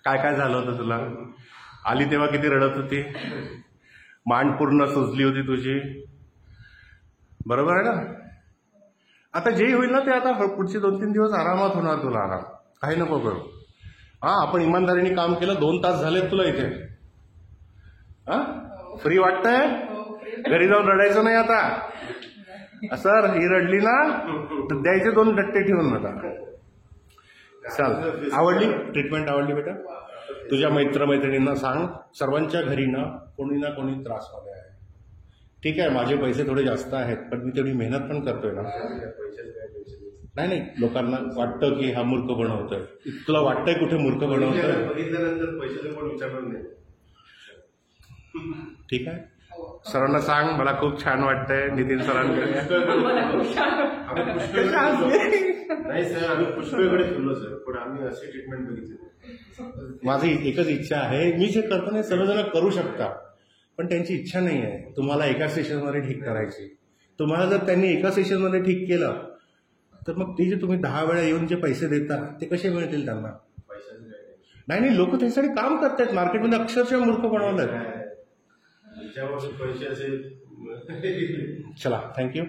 काय काय झालं होतं तुला? आली तेव्हा किती रडत होती, मान पूर्ण सुजली होती तुझी, बरोबर आहे ना? आता जे होईल ना ते आता पुढचे 2-3 दिवस आरामात होणार तुला, आराम काही नको करू. हा, आपण इमानदारीने काम केलं, 2 तास झालेत तुला इथे. हा, फ्री वाटतंय? घरी जाऊन रडायचं नाही आता. सर ही रडली ना तर द्यायचे 2 डट्टे ठेवून आता. चल, आवडली ट्रीटमेंट? आवडली बेटा? तुझ्या मैत्रिणींना सांग, सर्वांच्या घरी ना कोणी त्रासवाले आहे. ठीक आहे, माझे पैसे थोडे जास्त आहेत पण मी तेवढी मेहनत पण करतोय ना. नाही, लोकांना वाटतं की हा मूर्ख बनवतोय. तुला वाटतंय कुठे मूर्ख बनवतोय? बघितल्यानंतर पैशाचं पण विचारलं नाही. ठीक आहे, सरांना सांग मला खूप छान वाटतंय नितीन सरांकडे. नाही सर, आम्ही पुष्कळकडे फिरलो सर, पण आम्ही अशी ट्रीटमेंट बघितली. माझी एकच इच्छा आहे, मी जे करतो ना सर्वजण करू शकता, पण त्यांची इच्छा नाही आहे तुम्हाला एका सेशनमध्ये ठीक करायची. तुम्हाला जर त्यांनी एका सेशनमध्ये ठीक केलं तर मग ते जे तुम्ही 10 वेळा येऊन जे पैसे देता ते कसे मिळतील त्यांना? नाही, लोक त्यासाठी काम करतायत, मार्केटमध्ये अक्षरशः मूर्ख बनवलं. पैसे असेल. चला, थँक्यू.